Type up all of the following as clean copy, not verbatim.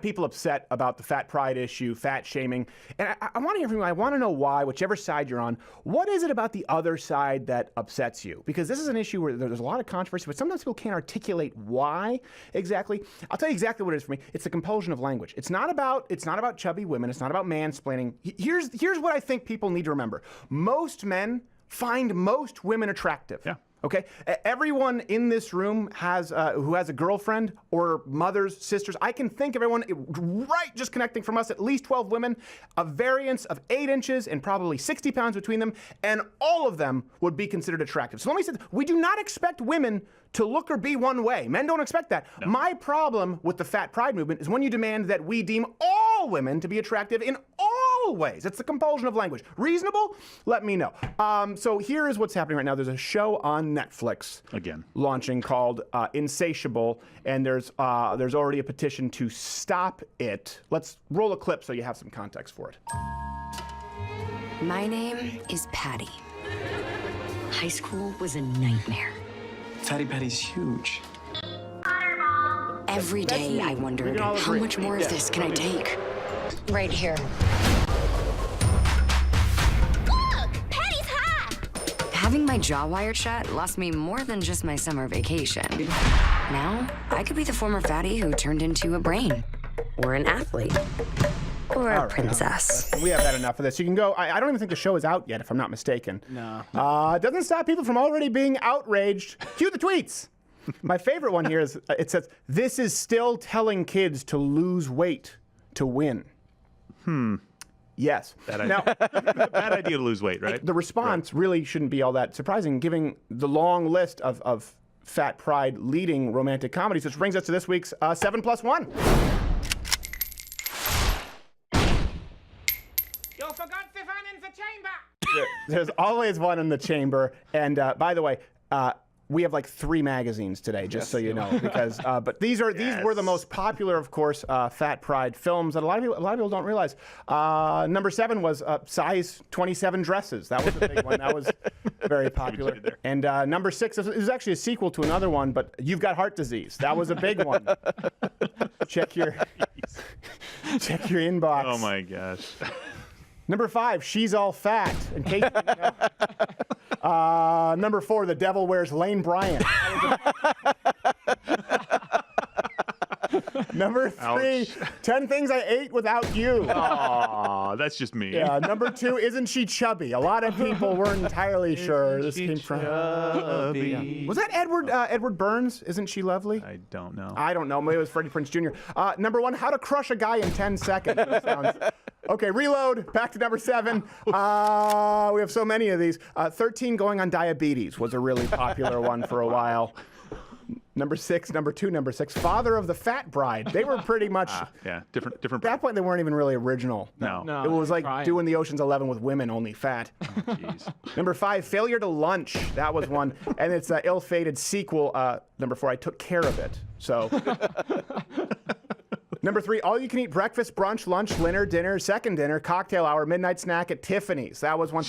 people upset about the fat pride issue, fat shaming, and I want to hear from you. I want to know why, whichever side you're on. What is it about the other side that upsets you? Because this is an issue where there's a lot of controversy, but sometimes people can't articulate why exactly. I'll tell you exactly what it is for me. It's the compulsion of language. It's not about chubby women. It's not about mansplaining. Here's what I think people need to remember. Most men find most women attractive. Yeah. Okay, everyone in this room has who has a girlfriend or mothers, sisters. I can think of everyone right just connecting from us, at least 12 women, a variance of 8 inches and probably 60 pounds between them, and all of them would be considered attractive. So let me say, we do not expect women to look or be one way. Men don't expect that. No. My problem with the fat pride movement is when you demand that we deem all women to be attractive in all ways. It's the compulsion of language. Reasonable? Let me know. So here is what's happening right now. There's a show on Netflix again launching called Insatiable, and there's already a petition to stop it. Let's roll a clip so you have some context for it. My name is Patty. High school was a nightmare. Fatty Patty's huge. Every day I wondered, how much more of this can I take? Right here. Look! Patty's hot! Having my jaw wired shut lost me more than just my summer vacation. Now, I could be the former fatty who turned into a brain. Or an athlete. Or a princess. We have had enough of this. You can go. I don't even think the show is out yet, if I'm not mistaken. No. It doesn't stop people from already being outraged. Cue the tweets. My favorite one here is, it says, "This is still telling kids to lose weight to win." Yes. Bad idea to lose weight, right? The response really shouldn't be all that surprising, given the long list of fat pride leading romantic comedies, which brings us to this week's 7+1. You forgot the one in the chamber. There's always one in the chamber. And by the way, we have like 3 magazines today, just so you know, because but these were the most popular, of course, fat pride films that a lot of people don't realize. Number 7 was size 27 dresses. That was a big one. That was very popular. And number 6 is actually a sequel to another one, but You've Got Heart Disease. That was a big one. Check your inbox. Oh my gosh. Number 5, She's All Fat. In case you didn't know. Number 4, The Devil Wears Lane Bryant. Number 3, 10 Things I Ate Without You. Aw, that's just me. Yeah. Number 2, Isn't She Chubby? A lot of people weren't entirely sure this came from. Yeah. Was that Edward Burns? Isn't She Lovely? I don't know. I don't know. Maybe it was Freddie Prinze Jr. Number 1, How to Crush a Guy in 10 Seconds. Okay, reload. Back to number 7. We have so many of these. 13, Going on Diabetes was a really popular one for a while. Number 6, number 2, number 6, Father of the Fat Bride. They were pretty much. Yeah, different. At that point, they weren't even really original. No. It was like doing the Ocean's 11 with women, only fat. Oh, jeez. Number 5, Failure to Lunch. That was one. And it's an ill-fated sequel. Number 4, I Took Care of It. So. Number 3, All You Can Eat Breakfast, Brunch, Lunch, Dinner, Second Dinner, Cocktail Hour, Midnight Snack at Tiffany's. That was one.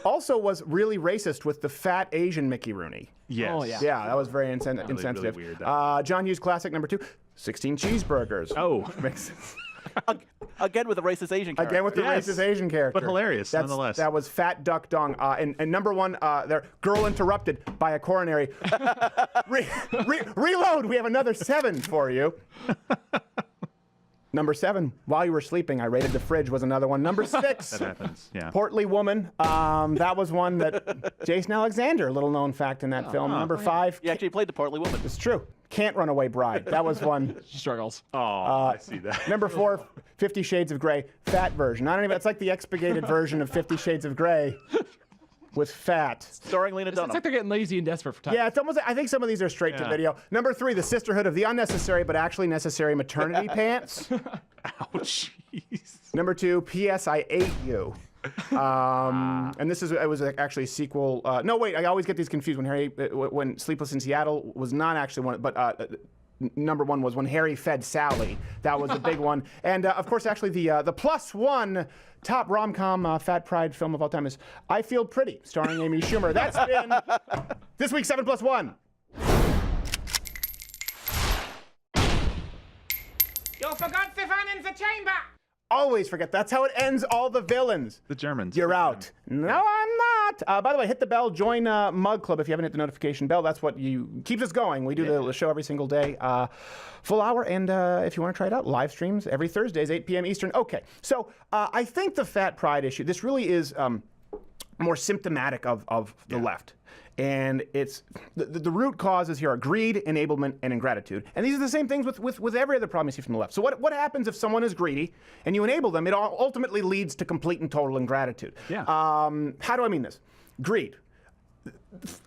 Also was really racist with the fat Asian Mickey Rooney. Yes. Oh, yeah. Yeah, that was very insensitive. Really weird, John Hughes classic number 2, 16 Cheeseburgers. Oh. Makes sense. Again with the racist Asian character. Again with the racist Asian character. But hilarious, nonetheless. That was Fat Duck Dong. And number 1, there, Girl Interrupted by a Coronary. Reload, we have another 7 for you. Number 7, While You Were Sleeping, I Raided the Fridge was another one. Number 6, That happens, yeah. Portly Woman. That was one that Jason Alexander, little known fact in that film. Number 5, He actually played the portly woman. it's true, Can't Run Away Bride. That was one. She struggles. Oh, I see that. Number 4, 50 Shades of Grey, fat version. I don't even. It's like the expurgated version of 50 Shades of Grey with fat. Starring Lena Dunham. It's like they're getting lazy and desperate for time. Yeah, it's almost. I think some of these are straight to video. Number 3, The Sisterhood of the Unnecessary but Actually Necessary Maternity Pants. Ouch. Jeez. Number 2, P.S. I Ate You. And it was actually a sequel. No, wait, I always get these confused when Sleepless in Seattle was not actually one, but number 1 was When Harry Fed Sally. That was a big one. And of course, actually the +1 top rom-com fat pride film of all time is I Feel Pretty, starring Amy Schumer. That's been this week's 7+1. You forgot the Stefan in the chamber. Always forget. That's how it ends all the villains. The Germans. You're out. No, I'm not. By the way, hit the bell. Join Mug Club if you haven't hit the notification bell. That's what keeps us going. We do the show every single day, full hour. And if you want to try it out, live streams every Thursdays, 8 p.m. Eastern. Okay, so I think the fat pride issue, this really is more symptomatic of the left. And it's the root causes here are greed, enablement, and ingratitude. And these are the same things with every other problem you see from the left. So what happens if someone is greedy and you enable them? It ultimately leads to complete and total ingratitude. Yeah. How do I mean this? Greed.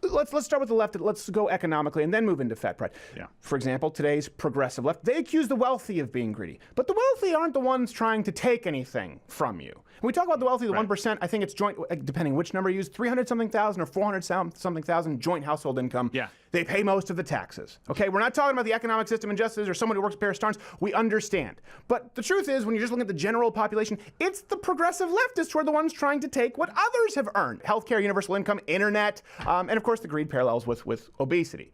Let's start with the left. Let's go economically and then move into fat pride. Yeah. For example, today's progressive left, they accuse the wealthy of being greedy. But the wealthy aren't the ones trying to take anything from you. When we talk about the wealthy, the 1%, I think it's joint, depending which number you use, 300-something thousand or 400-something thousand joint household income. Yeah. They pay most of the taxes. Okay, we're not talking about the economic system injustice or someone who works at Bear Stearns. We understand. But the truth is, when you're just looking at the general population, it's the progressive leftists who are the ones trying to take what others have earned. Healthcare, universal income, internet, and of course the greed parallels with obesity.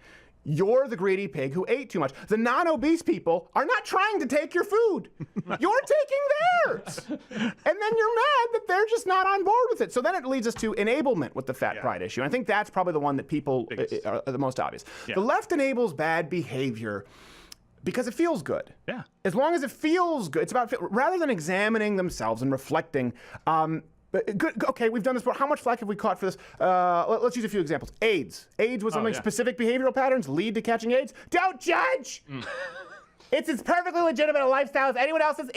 You're the greedy pig who ate too much. The non-obese people are not trying to take your food. You're taking theirs. And then you're mad that they're just not on board with it. So then it leads us to enablement with the fat pride issue. And I think that's probably the one that people are the most obvious. Yeah. The left enables bad behavior because it feels good. Yeah. As long as it feels good, it's about rather than examining themselves and reflecting. Good. Okay, we've done this before. How much flack have we caught for this? Let's use a few examples. AIDS. AIDS was something specific behavioral patterns lead to catching AIDS. Don't judge! It's as perfectly legitimate a lifestyle as anyone else's.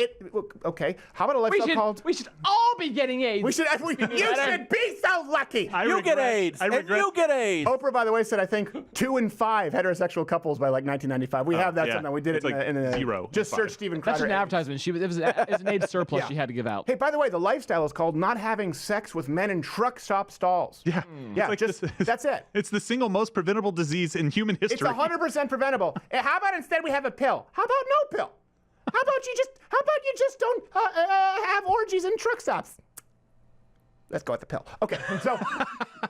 Okay, how about a lifestyle called... We should all be getting AIDS. You should be so lucky! You get AIDS, and you get AIDS. Oprah, by the way, said, I think, 2 in 5 heterosexual couples by like 1995. We have that sometime. We did it's it in a... zero. Just search Steven Crowder. That's an advertisement. It was an AIDS surplus she had to give out. Hey, by the way, the lifestyle is called not having sex with men in truck stop stalls. Yeah. Yeah, that's it. It's the single most preventable disease in human history. It's 100% preventable. How about instead we have a pill? How about no pill? How about you just don't have orgies in truck stops? Let's go with the pill. Okay, so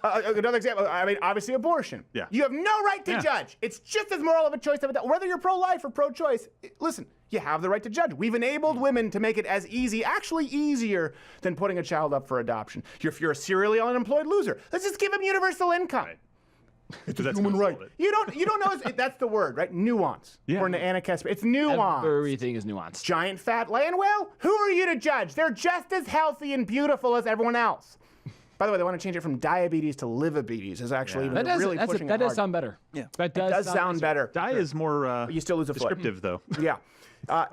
another example. I mean, obviously abortion. Yeah. You have no right to judge. It's just as moral of a choice of whether you're pro-life or pro-choice. Listen, you have the right to judge. We've enabled women to make it as easy, actually easier, than putting a child up for adoption. If you're a serially unemployed loser, let's just give them universal income. Right. It's a human right. You don't know. That's the word, right? Nuance. Yeah. According to Anna Kesper, it's nuance. Everything is nuanced. Giant fat land whale? Who are you to judge? They're just as healthy and beautiful as everyone else. By the way, they want to change it from diabetes to livabetes. Is actually even really pushing it that does hard. sound better. Yeah. It does sound better. Die is more You still lose a foot. descriptive, though. Yeah.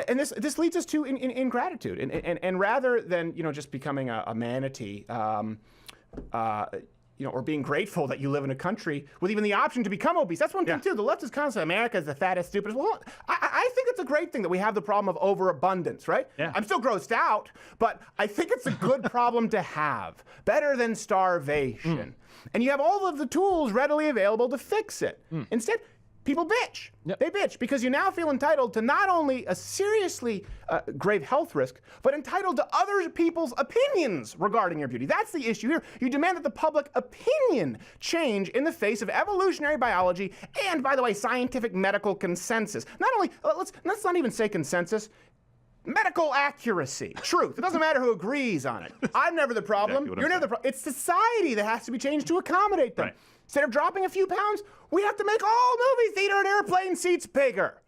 And this leads us to ingratitude. And rather than just becoming a manatee, or being grateful that you live in a country with even the option to become obese. That's one thing, too. The left is constantly, America's the fattest, stupidest. Well, I think it's a great thing that we have the problem of overabundance, right? Yeah. I'm still grossed out, but I think it's a good problem to have. Better than starvation. And you have all of the tools readily available to fix it. Instead, people bitch. Yep. They bitch because you now feel entitled to not only a seriously grave health risk, but entitled to other people's opinions regarding your beauty. That's the issue here. You demand that the public opinion change in the face of evolutionary biology and, by the way, scientific medical consensus. Not only, let's not even say consensus, medical accuracy, truth. It doesn't matter who agrees on it. I'm never the problem. Exactly You're never the problem. It's society that has to be changed to accommodate them. Right. Instead of dropping a few pounds, we have to make all movie theater and airplane seats bigger.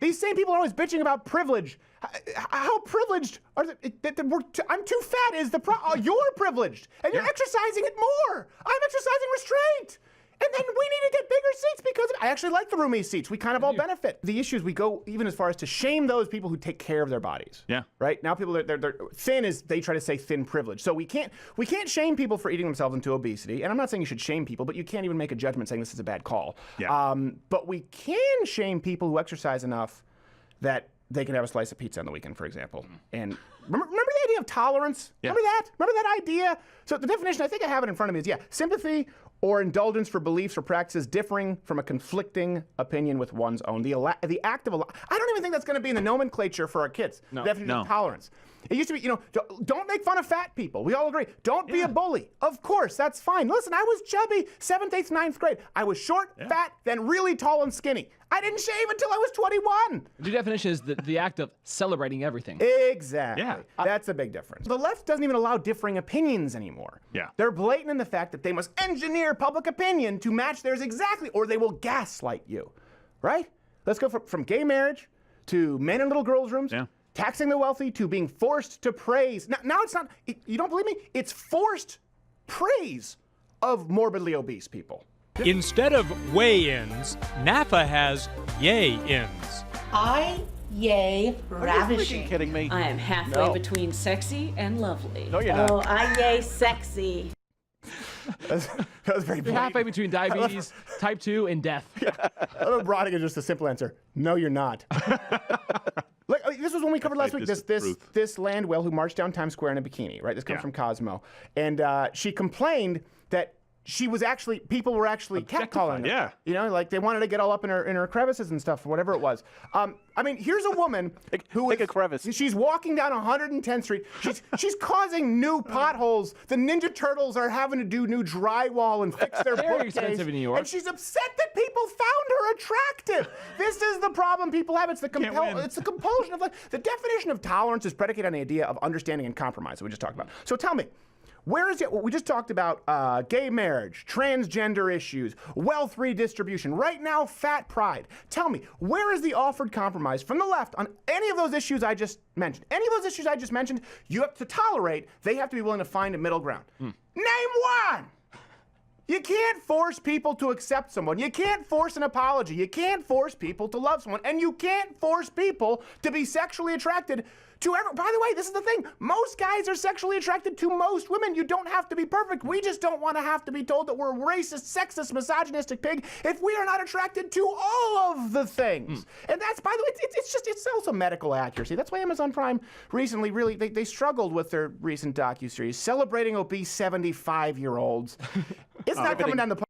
These same people are always bitching about privilege. How privileged are they? I'm too fat is the problem. You're privileged, and you're exercising it more. I'm exercising restraint. And then we need to get bigger seats because I actually like the roomy seats. We kind of all benefit. The issue is we go even as far as to shame those people who take care of their bodies. Yeah. Right? Now people they're thin is they try to say thin privilege. So we can't shame people for eating themselves into obesity. And I'm not saying you should shame people, but you can't even make a judgment saying this is a bad call. Yeah. But we can shame people who exercise enough that they can have a slice of pizza on the weekend, for example. And remember the idea of tolerance? Yeah. Remember that? Remember that idea? So the definition, I think I have it in front of me, is sympathy or indulgence for beliefs or practices differing from a conflicting opinion with one's own. The act of I don't even think that's going to be in the nomenclature for our kids. The definition of tolerance. It used to be, don't make fun of fat people. We all agree. Don't be a bully. Of course, that's fine. Listen, I was chubby 7th, 8th, 9th grade. I was short, fat, then really tall and skinny. I didn't shave until I was 21. The definition is the act of celebrating everything. Exactly. Yeah. That's a big difference. The left doesn't even allow differing opinions anymore. Yeah. They're blatant in the fact that they must engineer public opinion to match theirs exactly, or they will gaslight you. Right? Let's go from gay marriage to men in little girls' rooms. Yeah. Taxing the wealthy to being forced to praise. Now it's not, you don't believe me? It's forced praise of morbidly obese people. Instead of weigh-ins, NAFA has yay-ins. I yay ravishing. Freaking kidding me? I am halfway between sexy and lovely. No, you're not. Oh, I yay sexy. That was very You're blatant. halfway between diabetes, type 2, and death. I love Brodigan, just a simple answer. No, you're not. Look, this was when we covered last week. This land whale who marched down Times Square in a bikini, right? This comes from Cosmo. And she complained that people were actually catcalling her. Yeah. Like they wanted to get all up in her crevices and stuff, whatever it was. I mean, here's a woman who Pick a crevice. She's walking down 110th Street. She's causing new potholes. The Ninja Turtles are having to do new drywall and fix their Very bookcase. expensive in New York. And she's upset that people found her attractive. This is the problem people have. It's the compulsion of life. The definition of tolerance is predicated on the idea of understanding and compromise that we just talked about. So tell me, where is it? We just talked about gay marriage, transgender issues, wealth redistribution. Right now, fat pride. Tell me, where is the offered compromise from the left on any of those issues I just mentioned? Any of those issues I just mentioned, you have to tolerate. They have to be willing to find a middle ground. Name one. You can't force people to accept someone. You can't force an apology. You can't force people to love someone. And you can't force people to be sexually attracted to everyone. By the way, this is the thing. Most guys are sexually attracted to most women. You don't have to be perfect. We just don't want to have to be told that we're a racist, sexist, misogynistic pig if we are not attracted to all of the things. And that's, by the way, it's also medical accuracy. That's why Amazon Prime recently really, they struggled with their recent docuseries celebrating obese 75-year-olds. It's not coming down the